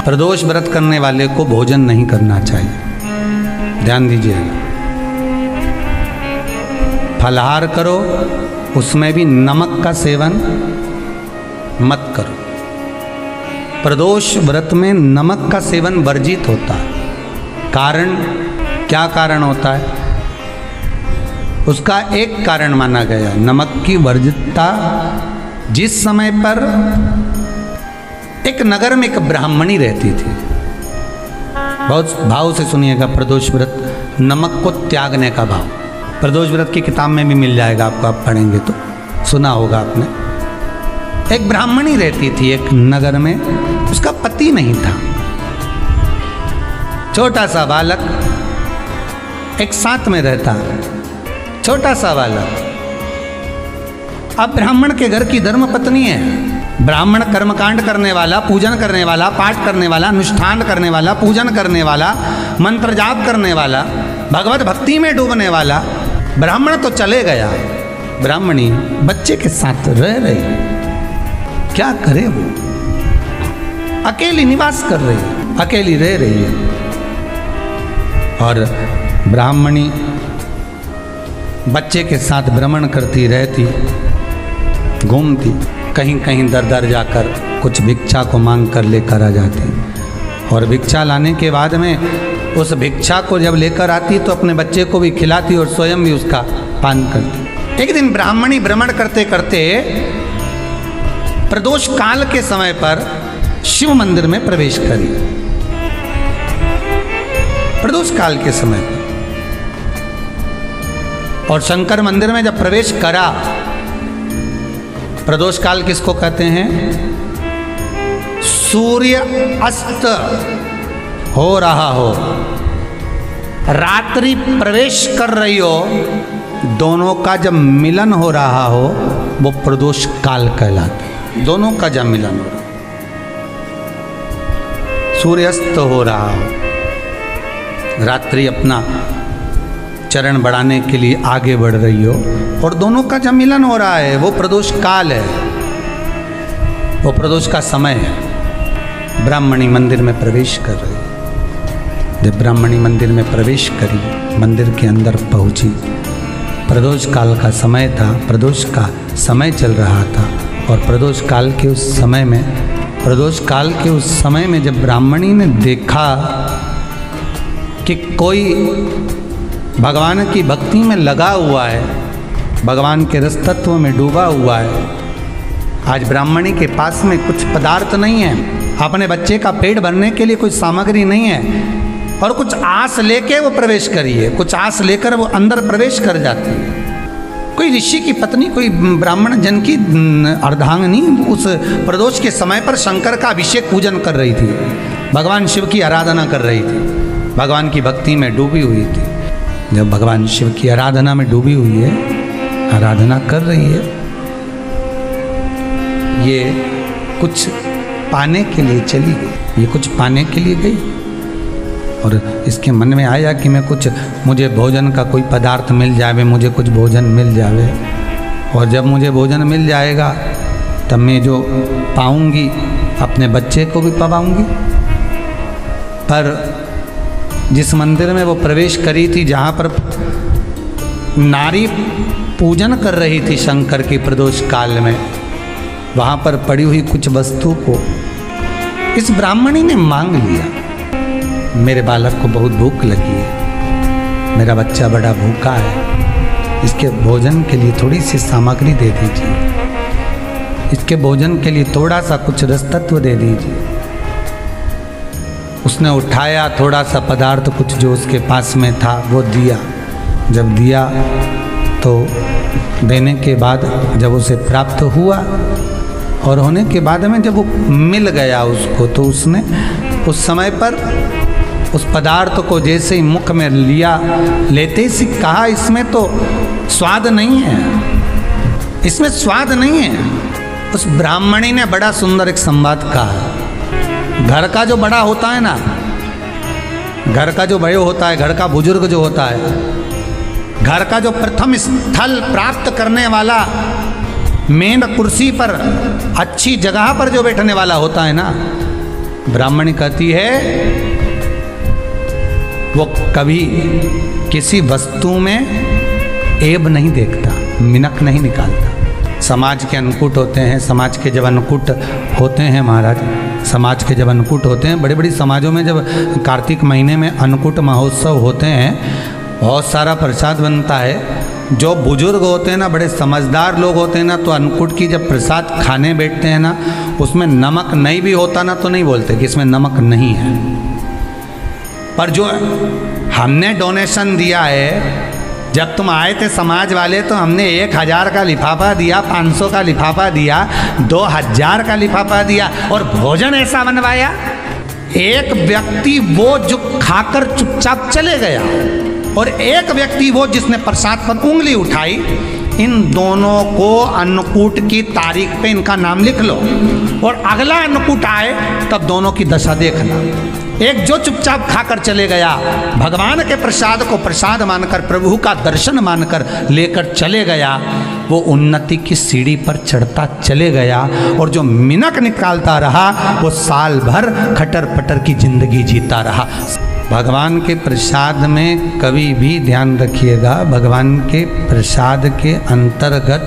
प्रदोष व्रत करने वाले को भोजन नहीं करना चाहिए, ध्यान दीजिएगा। फलाहार करो, उसमें भी नमक का सेवन मत करो। प्रदोष व्रत में नमक का सेवन वर्जित होता है। कारण क्या कारण होता है? उसका एक कारण माना गया नमक की वर्जितता। जिस समय पर एक नगर में एक ब्राह्मणी रहती थी, बहुत भाव से सुनिएगा, प्रदोष व्रत नमक को त्यागने का भाव। प्रदोष व्रत की किताब में भी मिल जाएगा आपको, आप पढ़ेंगे तो सुना होगा आपने। एक ब्राह्मणी रहती थी एक नगर में, उसका पति नहीं था, छोटा सा बालक एक साथ में रहता, छोटा सा बालक। अब ब्राह्मण के घर की धर्म पत्नी है, ब्राह्मण कर्मकांड करने वाला, पूजन करने वाला, पाठ करने वाला, अनुष्ठान करने वाला, पूजन करने वाला, मंत्र जाप करने वाला, भगवत भक्ति में डूबने वाला। ब्राह्मण तो चले गया, ब्राह्मणी बच्चे के साथ रह रही। क्या करे वो? अकेली निवास कर रही है, अकेली रह रही है। और ब्राह्मणी बच्चे के साथ भ्रमण करती रहती, घूमती, कहीं कहीं दर दर जाकर कुछ भिक्षा को मांग कर लेकर आ जाती। और भिक्षा लाने के बाद में उस भिक्षा को जब लेकर आती तो अपने बच्चे को भी खिलाती और स्वयं भी उसका पान करती। एक दिन ब्राह्मणी भ्रमण करते करते प्रदोष काल के समय पर शिव मंदिर में प्रवेश करी। प्रदोष काल के समय पर और शंकर मंदिर में जब प्रवेश करा, प्रदोष काल किसको कहते हैं? सूर्य अस्त हो रहा हो, रात्रि प्रवेश कर रही हो, दोनों का जब मिलन हो रहा हो वो प्रदोष काल कहलाता है। दोनों का जब मिलन हो रहा, सूर्यास्त हो रहा हो, रात्रि अपना चरण बढ़ाने के लिए आगे बढ़ रही हो और दोनों का जब मिलन हो रहा है, वो प्रदोष काल है, वो प्रदोष का समय है। ब्राह्मणी मंदिर में प्रवेश कर रही। जब ब्राह्मणी मंदिर में प्रवेश करी, मंदिर के अंदर पहुंची, प्रदोष काल का समय था, प्रदोष का समय चल रहा था। और प्रदोष काल के उस समय में जब ब्राह्मणी ने देखा कि कोई भगवान की भक्ति में लगा हुआ है, भगवान के रस तत्व में डूबा हुआ है। आज ब्राह्मणी के पास में कुछ पदार्थ नहीं है, अपने बच्चे का पेट भरने के लिए कोई सामग्री नहीं है, और कुछ आस लेके वो प्रवेश करिए, कुछ आस लेकर वो अंदर प्रवेश कर जाती है। कोई ऋषि की पत्नी, कोई ब्राह्मण जन की अर्धांगिनी उस प्रदोष के समय पर शंकर का अभिषेक पूजन कर रही थी, भगवान शिव की आराधना कर रही थी, भगवान की भक्ति में डूबी हुई थी। जब भगवान शिव की आराधना में डूबी हुई है, आराधना कर रही है, ये कुछ पाने के लिए चली गई, ये कुछ पाने के लिए गई और इसके मन में आया कि मुझे भोजन का कोई पदार्थ मिल जावे, मुझे कुछ भोजन मिल जावे, और जब मुझे भोजन मिल जाएगा तब मैं जो पाऊंगी अपने बच्चे को भी पाऊंगी। पर जिस मंदिर में वो प्रवेश करी थी, जहाँ पर नारी पूजन कर रही थी शंकर की प्रदोष काल में, वहाँ पर पड़ी हुई कुछ वस्तु को इस ब्राह्मणी ने मांग लिया। मेरे बालक को बहुत भूख लगी है, मेरा बच्चा बड़ा भूखा है, इसके भोजन के लिए थोड़ी सी सामग्री दे दीजिए, इसके भोजन के लिए थोड़ा सा कुछ रस तत्व दे दीजिए। उसने उठाया थोड़ा सा पदार्थ, कुछ जो उसके पास में था वो दिया। जब दिया तो देने के बाद जब उसे प्राप्त हुआ और होने के बाद में जब वो मिल गया उसको, तो उसने उस समय पर उस पदार्थ को जैसे ही मुख में लिया, लेते ही कहा इसमें तो स्वाद नहीं है, इसमें स्वाद नहीं है। उस ब्राह्मणी ने बड़ा सुंदर एक संवाद कहा। घर का जो बड़ा होता है ना, घर का जो बड़े होता है, घर का बुजुर्ग जो होता है, घर का जो प्रथम स्थल प्राप्त करने वाला, मेन कुर्सी पर अच्छी जगह पर जो बैठने वाला होता है ना, ब्राह्मणी कहती है वो कभी किसी वस्तु में ऐब नहीं देखता, मिनक नहीं निकालता। समाज के अन्नकूट होते हैं, समाज के जब अन्नकूट होते हैं महाराज, समाज के जब अन्नकूट होते हैं, बड़ी बड़ी समाजों में जब कार्तिक महीने में अन्नकूट महोत्सव होते हैं, बहुत सारा प्रसाद बनता है। जो बुजुर्ग होते हैं ना, बड़े समझदार लोग होते हैं ना, तो अन्नकूट की जब प्रसाद खाने बैठते हैं ना, उसमें नमक नहीं भी होता ना तो नहीं बोलते कि इसमें नमक नहीं है। पर जो हमने डोनेशन दिया है, जब तुम आए थे समाज वाले तो हमने 1000 का लिफाफा दिया, 500 का लिफाफा दिया, 2000 का लिफाफा दिया और भोजन ऐसा बनवाया। एक व्यक्ति वो जो खाकर चुपचाप चले गया और एक व्यक्ति वो जिसने प्रसाद पर उंगली उठाई। इन दोनों को अन्नकूट की तारीख पे इनका नाम लिख लो और अगला अन्नकूट आए तब दोनों की दशा देखना। एक जो चुपचाप खाकर चले गया, भगवान के प्रसाद को प्रसाद मानकर, प्रभु का दर्शन मानकर लेकर चले गया, वो उन्नति की सीढ़ी पर चढ़ता चले गया। और जो मिनक निकालता रहा वो साल भर खटर पटर की जिंदगी जीता रहा। भगवान के प्रसाद में कभी भी ध्यान रखिएगा, भगवान के प्रसाद के अंतर्गत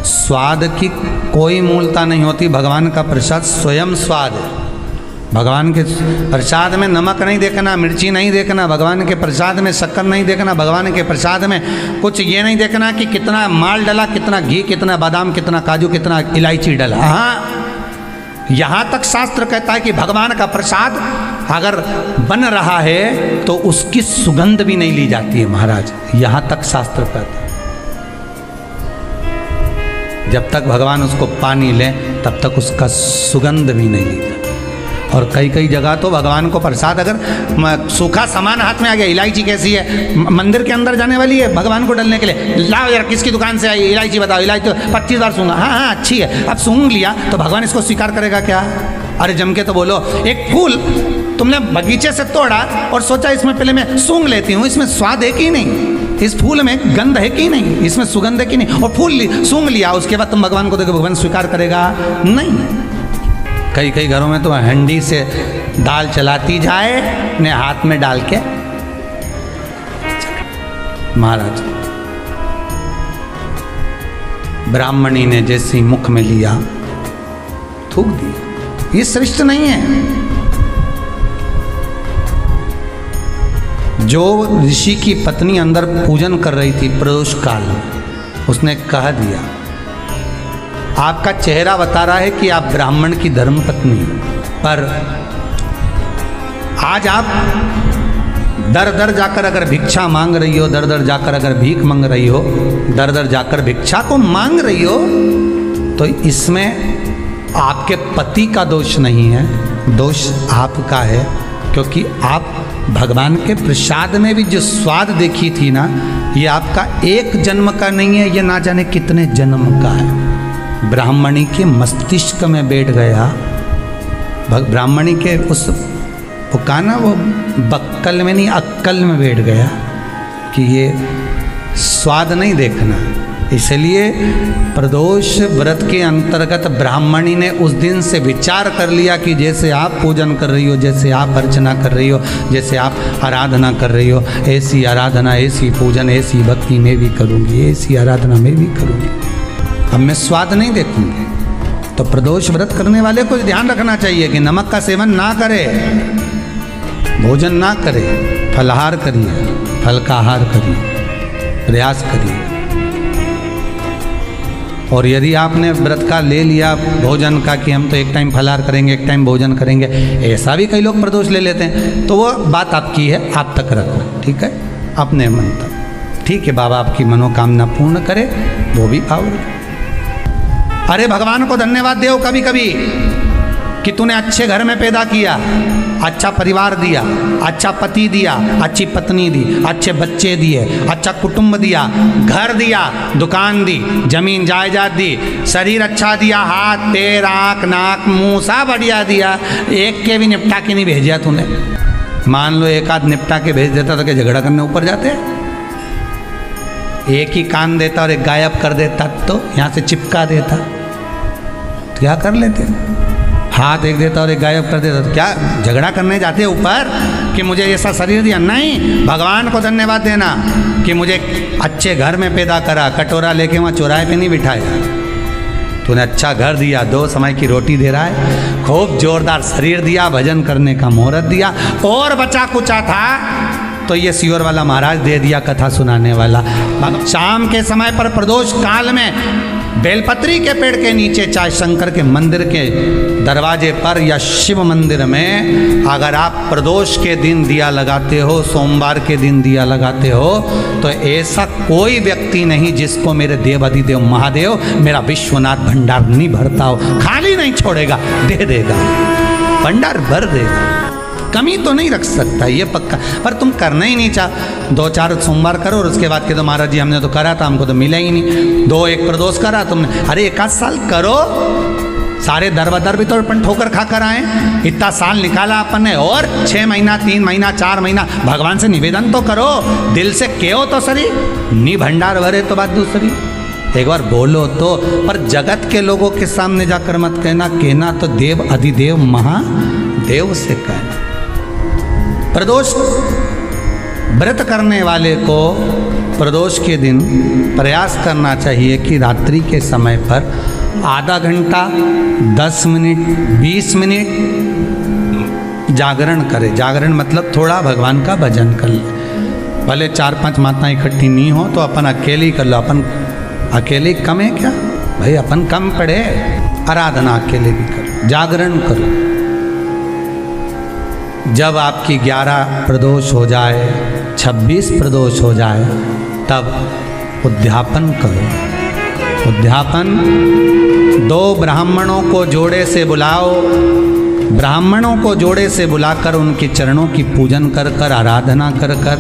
स्वाद की कोई मूलता नहीं होती। भगवान का प्रसाद स्वयं स्वाद है। भगवान के प्रसाद में नमक नहीं देखना, मिर्ची नहीं देखना, भगवान के प्रसाद में शक्कर नहीं देखना, भगवान के प्रसाद में कुछ ये नहीं देखना कि कितना माल डला, कितना घी, कितना बादाम, कितना काजू, कितना इलायची डला। हाँ, यहाँ तक शास्त्र कहता है कि भगवान का प्रसाद अगर बन रहा है तो उसकी सुगंध भी नहीं ली जाती है महाराज। यहाँ तक शास्त्र कहता है। जब तक भगवान उसको पानी ले तब तक उसका सुगंध भी नहीं ली जाती। और कई कई जगह तो भगवान को प्रसाद अगर सूखा सामान हाथ में आ गया, इलायची कैसी है, मंदिर के अंदर जाने वाली है भगवान को डलने के लिए, लाओ यार किसकी दुकान से आई इलायची बताओ, इलायची तो 25 बार सूंघा, हाँ हाँ अच्छी है, अब सूंघ लिया तो भगवान इसको स्वीकार करेगा क्या? अरे जम के तो बोलो। एक फूल तुमने बगीचे से तोड़ा और सोचा इसमें पहले मैं सूंघ लेती हूँ, इसमें स्वाद है कि नहीं, इस फूल में गंध है कि नहीं, इसमें सुगंध है कि नहीं, और फूल सूंघ लिया, उसके बाद तुम भगवान को देखो, भगवान स्वीकार करेगा नहीं। कई कई घरों में तो हंडी से दाल चलाती जाए अपने हाथ में डाल के। महाराज ब्राह्मणी ने जैसे मुख में लिया थूक दिया। ये श्रेष्ठ नहीं है। जो ऋषि की पत्नी अंदर पूजन कर रही थी प्रदोष काल में, उसने कह दिया आपका चेहरा बता रहा है कि आप ब्राह्मण की धर्म पत्नी हैं, पर आज आप दर दर जाकर अगर भिक्षा मांग रही हो, दर दर जाकर अगर भीख मांग रही हो, दर दर जाकर भिक्षा को मांग रही हो, तो इसमें आपके पति का दोष नहीं है, दोष आपका है। क्योंकि आप भगवान के प्रसाद में भी जो स्वाद देखी थी ना, ये आपका एक जन्म का नहीं है, ये ना जाने कितने जन्म का है। ब्राह्मणी के मस्तिष्क में बैठ गया, ब्राह्मणी के उस वो कहा ना, वो बक्कल में नहीं अक्कल में बैठ गया कि ये स्वाद नहीं देखना। इसलिए प्रदोष व्रत के अंतर्गत ब्राह्मणी ने उस दिन से विचार कर लिया कि जैसे आप पूजन कर रही हो, जैसे आप अर्चना कर रही हो, जैसे आप आराधना कर रही हो, ऐसी आराधना, ऐसी पूजन, ऐसी भक्ति मैं भी करूँगी, ऐसी आराधना मैं भी करूँगी। अब मैं स्वाद नहीं देखूंगी। तो प्रदोष व्रत करने वाले को ध्यान रखना चाहिए कि नमक का सेवन ना करे, भोजन ना करे, फलाहार करिए, फल का आहार करिए, प्रयास करिए। और यदि आपने व्रत का ले लिया भोजन का कि हम तो एक टाइम फलाहार करेंगे, एक टाइम भोजन करेंगे, ऐसा भी कई लोग प्रदोष ले लेते हैं, तो वो बात आपकी है, आप तक रखो, ठीक है, अपने मन तक। ठीक है, बाबा आपकी मनोकामना पूर्ण करे, वो भी भाव रखे। अरे भगवान को धन्यवाद दो कभी कभी कि तूने अच्छे घर में पैदा किया, अच्छा परिवार दिया, अच्छा पति दिया, अच्छी पत्नी दी, अच्छे बच्चे दिए, अच्छा कुटुंब दिया, घर दिया, दुकान दी, जमीन जायदाद दी, शरीर अच्छा दिया, हाथ पैर आँख नाक मुंह सब बढ़िया दिया, एक के भी निपटा के नहीं भेजा तूने। मान लो एक आध निपटा के भेज देता तो क्या झगड़ा करने ऊपर जाते? एक ही कान देता और एक गायब कर देता तो यहाँ से चिपका देता, तो क्या कर लेते? हाथ एक देता और एक गायब कर देता। तो क्या झगड़ा करने जाते हैं ऊपर कि मुझे ऐसा शरीर दिया? नहीं, भगवान को धन्यवाद देना कि मुझे अच्छे घर में पैदा करा, कटोरा लेके वहाँ चौराहे पे नहीं बिठाया, तूने अच्छा घर दिया, 2 समय की रोटी दे रहा है, खूब जोरदार शरीर दिया, भजन करने का मुहूर्त दिया, और बचा कुचा था तो ये सियोर वाला महाराज दे दिया, कथा सुनाने वाला। शाम के समय पर प्रदोष काल में बेलपत्री के पेड़ के नीचे, चाहे शंकर के मंदिर के दरवाजे पर या शिव मंदिर में, अगर आप प्रदोष के दिन दिया लगाते हो, सोमवार के दिन दिया लगाते हो, तो ऐसा कोई व्यक्ति नहीं जिसको मेरे देव अधिदेव महादेव मेरा विश्वनाथ भंडार नहीं भरता हो, खाली नहीं छोड़ेगा, दे देगा, भंडार भर देगा, कमी तो नहीं रख सकता, ये पक्का। पर तुम करना ही नहीं चाह, 2-4 सोमवार करो और उसके बाद के तो महाराज जी हमने तो करा था, हमको तो मिला ही नहीं, 2-1 प्रदोष करा तुमने, अरे 1 साल करो, सारे दर बदर भी तो अपन ठोकर खा कर आए, इतना साल निकाला अपन ने, और 6 महीना 3 महीना 4 महीना भगवान से निवेदन तो करो, दिल से कहो तो सही, नी भंडार भरे तो बात दूसरी, एक बार बोलो तो। पर जगत के लोगों के सामने जाकर मत कहना, कहना तो देव अधिदेव महादेव से कहना। प्रदोष व्रत करने वाले को प्रदोष के दिन प्रयास करना चाहिए कि रात्रि के समय पर आधा घंटा, 10 मिनट, 20 मिनट जागरण करे। जागरण मतलब थोड़ा भगवान का भजन कर ले, भले 4-5 माताएं इकट्ठी नहीं हो तो अपन अकेले ही कर लो। अपन अकेले कम है क्या भाई, अपन कम पड़े, आराधना अकेले भी करो, जागरण करो। जब आपकी 11 प्रदोष हो जाए, 26 प्रदोष हो जाए, तब उद्यापन करो। उद्यापन 2 ब्राह्मणों को जोड़े से बुलाओ, ब्राह्मणों को जोड़े से बुलाकर उनके चरणों की पूजन कर कर, आराधना कर कर,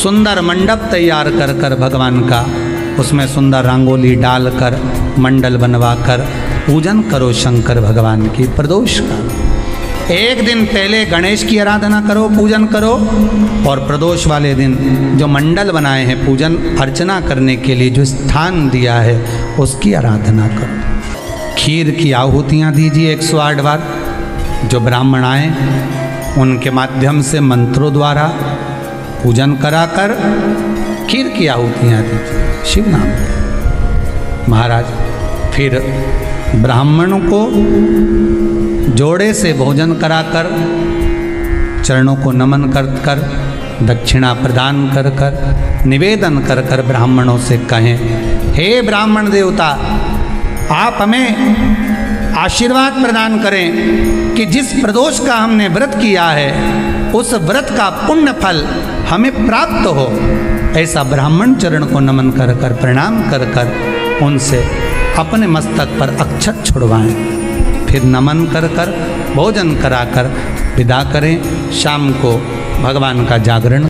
सुंदर मंडप तैयार कर कर भगवान का, उसमें सुंदर रंगोली डालकर, मंडल बनवाकर पूजन करो शंकर भगवान की प्रदोष का। एक दिन पहले गणेश की आराधना करो, पूजन करो, और प्रदोष वाले दिन जो मंडल बनाए हैं पूजन अर्चना करने के लिए, जो स्थान दिया है उसकी आराधना करो। खीर की आहुतियाँ दीजिए 108 बार, जो ब्राह्मण आए उनके माध्यम से मंत्रों द्वारा पूजन कराकर खीर की आहुतियाँ दीजिए शिव नाम के। महाराज फिर ब्राह्मणों को जोड़े से भोजन कराकर, चरणों को नमन कर कर, दक्षिणा प्रदान कर कर, निवेदन कर कर ब्राह्मणों से कहें, हे ब्राह्मण देवता, आप हमें आशीर्वाद प्रदान करें कि जिस प्रदोष का हमने व्रत किया है उस व्रत का पुण्य फल हमें प्राप्त हो। ऐसा ब्राह्मण चरण को नमन कर कर, प्रणाम कर कर उनसे अपने मस्तक पर अक्षत छुड़वाएं, फिर नमन कर कर भोजन कराकर विदा करें। शाम को भगवान का जागरण